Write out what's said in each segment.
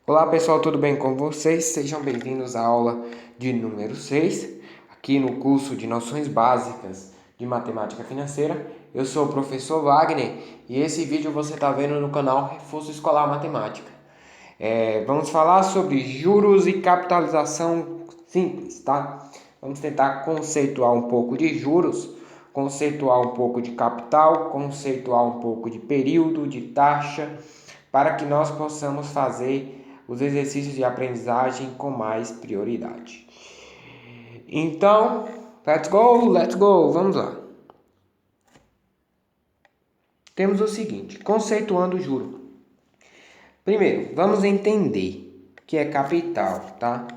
Olá pessoal, tudo bem com vocês? Sejam bem-vindos à aula de número 6, aqui no curso de Noções Básicas de Matemática Financeira. Eu sou o professor Wagner e esse vídeo você está vendo no canal Reforço Escolar Matemática. Vamos falar sobre juros e capitalização simples, tá? Vamos tentar conceituar um pouco de juros, conceituar um pouco de capital, conceituar um pouco de período, de taxa, para que nós possamos fazer os exercícios de aprendizagem com mais prioridade. Então, let's go, vamos lá. Temos o seguinte, conceituando o juro. Primeiro, vamos entender o que é capital, tá?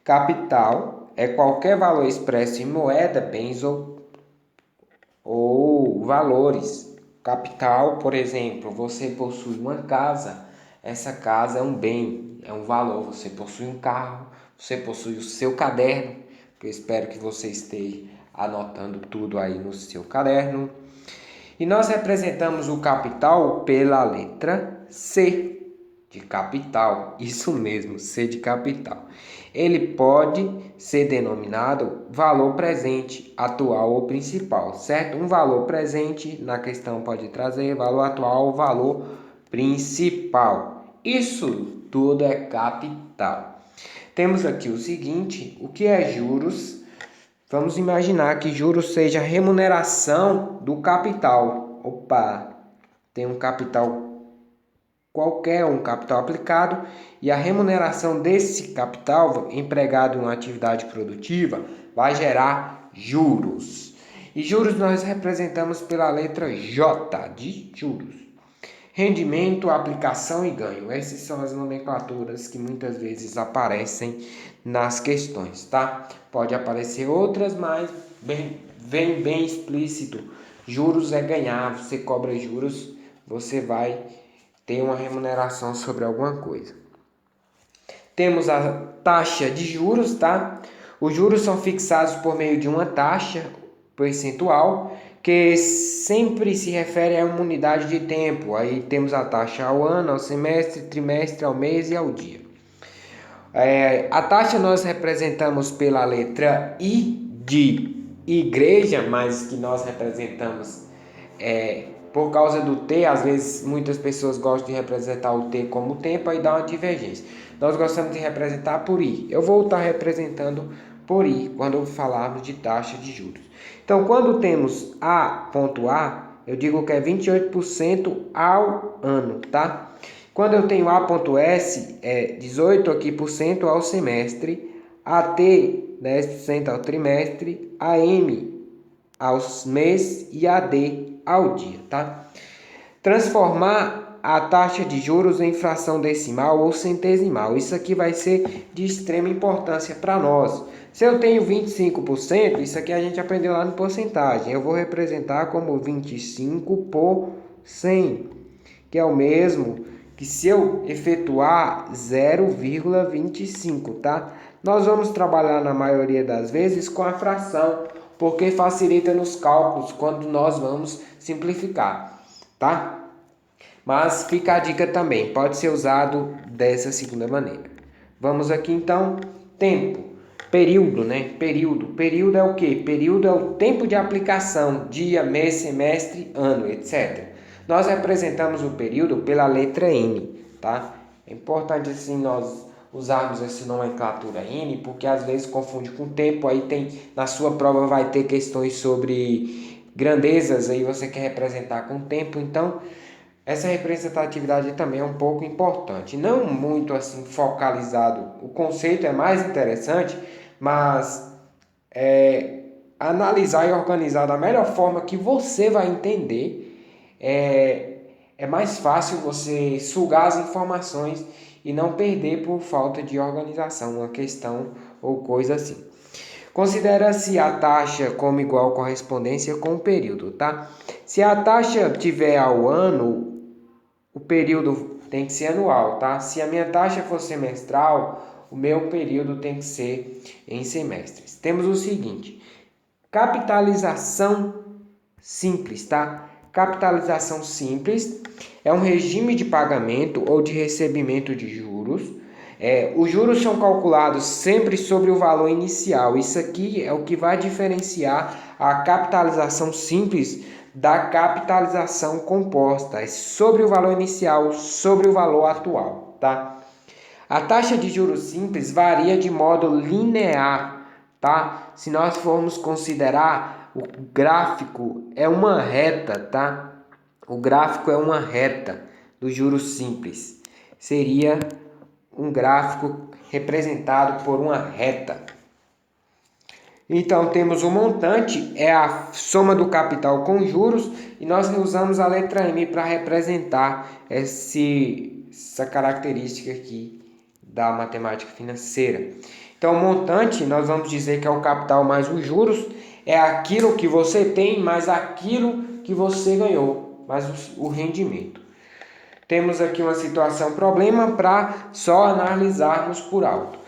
Capital é qualquer valor expresso em moeda, bens ou valores. Capital, por exemplo, você possui uma casa, essa casa é um bem, é um valor. Você possui um carro, você possui o seu caderno, que eu espero que você esteja anotando tudo aí no seu caderno. E nós representamos o capital pela letra C de capital, isso mesmo, C de capital. Ele pode ser denominado valor presente, atual ou principal, certo? Um valor presente na questão pode trazer valor atual ou valor principal. Isso tudo é capital. Temos aqui o seguinte, o que é juros? Vamos imaginar que juros seja a remuneração do capital. Opa, tem um capital qualquer, um capital aplicado, e a remuneração desse capital empregado em uma atividade produtiva vai gerar juros. E juros nós representamos pela letra J de juros. Rendimento, aplicação e ganho. Essas são as nomenclaturas que muitas vezes aparecem nas questões, tá? Pode aparecer outras, mas vem bem explícito. Juros é ganhar, você cobra juros, você vai ter uma remuneração sobre alguma coisa. Temos a taxa de juros, tá? Os juros são fixados por meio de uma taxa percentual que sempre se refere a uma unidade de tempo. Aí temos a taxa ao ano, ao semestre, trimestre, ao mês e ao dia. A taxa nós representamos pela letra I de igreja, mas que nós representamos por causa do T. Às vezes muitas pessoas gostam de representar o T como tempo, aí dá uma divergência. Nós gostamos de representar por I. Eu vou estar representando por I quando falarmos de taxa de juros. Então, quando temos A.A, eu digo que é 28% ao ano, tá? Quando eu tenho A.S, é 18% aqui por cento ao semestre, AT 10% ao trimestre, AM aos mês e AD ao dia, tá? Transformar a taxa de juros em fração decimal ou centesimal. Isso aqui vai ser de extrema importância para nós. Se eu tenho 25%, isso aqui a gente aprendeu lá no porcentagem. Eu vou representar como 25 por 100, que é o mesmo que se eu efetuar 0,25, tá? Nós vamos trabalhar na maioria das vezes com a fração, porque facilita nos cálculos quando nós vamos simplificar, tá? Mas fica a dica também, pode ser usado dessa segunda maneira. Vamos aqui então, tempo, período, né? Período é o quê? Período é o tempo de aplicação, dia, mês, semestre, ano, etc. Nós representamos o período pela letra N, tá? É importante assim nós usarmos essa nomenclatura N, porque às vezes confunde com tempo, aí tem, na sua prova vai ter questões sobre grandezas, aí você quer representar com tempo, então essa representatividade também é um pouco importante, não muito assim focalizado, o conceito é mais interessante, mas analisar e organizar da melhor forma que você vai entender, é mais fácil você sugar as informações e não perder por falta de organização, uma questão ou coisa assim. Considera-se a taxa como igual correspondência com o período, tá? Se a taxa tiver ao ano, o período tem que ser anual, tá? Se a minha taxa for semestral, o meu período tem que ser em semestres. Temos o seguinte, capitalização simples, tá? Capitalização simples é um regime de pagamento ou de recebimento de juros Os juros são calculados sempre sobre o valor inicial. Isso aqui é o que vai diferenciar a capitalização simples da capitalização composta. É sobre o valor inicial, sobre o valor atual, tá? A taxa de juros simples varia de modo linear, tá? Se nós formos considerar, o gráfico é uma reta, tá? O gráfico é uma reta do juros simples. Seria um gráfico representado por uma reta. Então, temos o montante, é a soma do capital com juros, e nós usamos a letra M para representar essa característica aqui da matemática financeira. Então, o montante, nós vamos dizer que é o capital mais os juros, é aquilo que você tem mais aquilo que você ganhou, mais o rendimento. Temos aqui uma situação problema para só analisarmos por alto.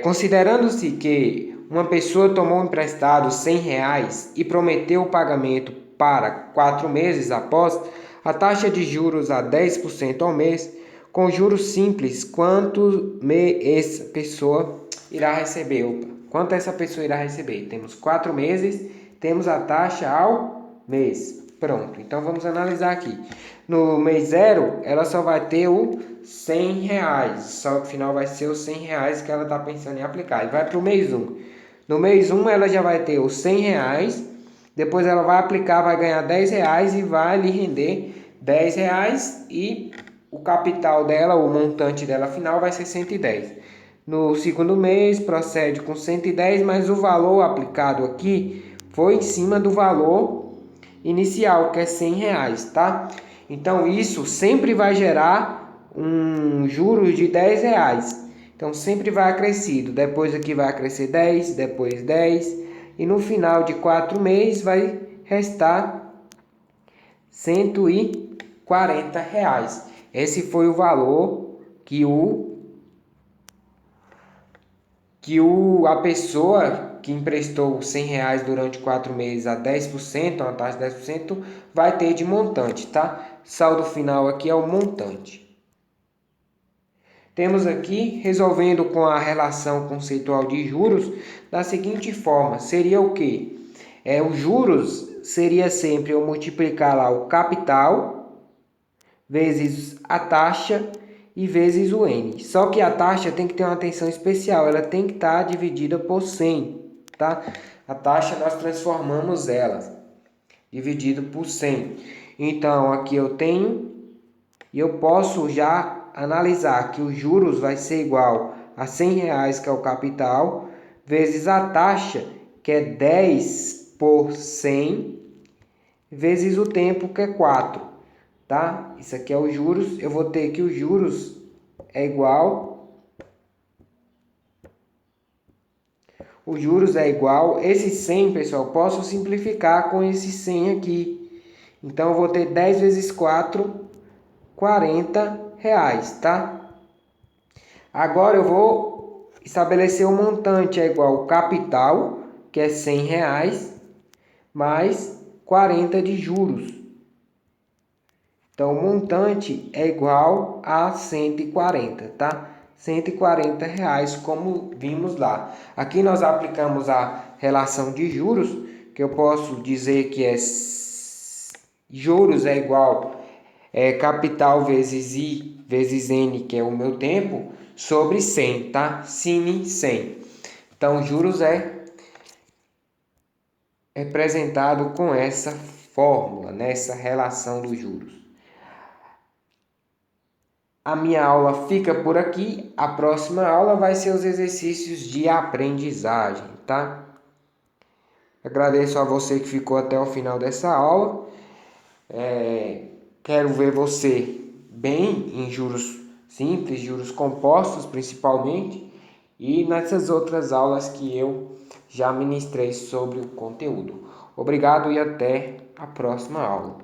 Considerando-se que uma pessoa tomou emprestado R$100 e prometeu o pagamento para 4 meses após, a taxa de juros a 10% ao mês, com juros simples, quanto essa pessoa irá receber? Quanto essa pessoa irá receber? Temos 4 meses, temos a taxa ao mês. Pronto, então vamos analisar aqui. No mês 0, ela só vai ter o R$100, só que no final vai ser os R$100 que ela está pensando em aplicar. E vai para o mês 1. No mês 1, ela já vai ter os R$100, depois ela vai aplicar, vai ganhar R$10 e vai lhe render R$10 e o capital dela, o montante dela final vai ser 110. No segundo mês, procede com 110, mas o valor aplicado aqui foi em cima do valor inicial, que é R$100, tá? Então, isso sempre vai gerar um juros de R$10. Então, sempre vai acrescido. Depois aqui vai acrescer 10, depois 10. E no final de 4 meses vai restar R$140. Esse foi o valor que a pessoa que emprestou R$100 durante 4 meses a 10%, a uma taxa de 10%, vai ter de montante, tá? Saldo final aqui é o montante. Temos aqui, resolvendo com a relação conceitual de juros, da seguinte forma, seria o quê? Os juros seria sempre eu multiplicar lá o capital, vezes a taxa, e vezes o N. Só que a taxa tem que ter uma atenção especial, ela tem que estar dividida por 100, tá? A taxa nós transformamos ela, dividido por 100. Então, aqui eu tenho, e eu posso já analisar que os juros vai ser igual a R$100, que é o capital, vezes a taxa, que é 10 por 100, vezes o tempo, que é 4. Tá? Isso aqui é os juros. Eu vou ter que os juros é igual. Os juros é igual. Esse 100, pessoal, posso simplificar com esse 100 aqui. Então, eu vou ter 10 vezes 4, R$40, tá? Agora, eu vou estabelecer o montante é igual ao capital, que é R$100, mais 40 de juros. Então, o montante é igual a 140, tá? R$140, como vimos lá. Aqui nós aplicamos a relação de juros, que eu posso dizer que juros é igual capital vezes I vezes N, que é o meu tempo, sobre 100, tá? Sin 100. Então, juros é representado com essa fórmula, nessa relação dos juros. A minha aula fica por aqui. A próxima aula vai ser os exercícios de aprendizagem, tá? Agradeço a você que ficou até o final dessa aula. Quero ver você bem em juros simples, juros compostos principalmente, e nessas outras aulas que eu já ministrei sobre o conteúdo. Obrigado e até a próxima aula.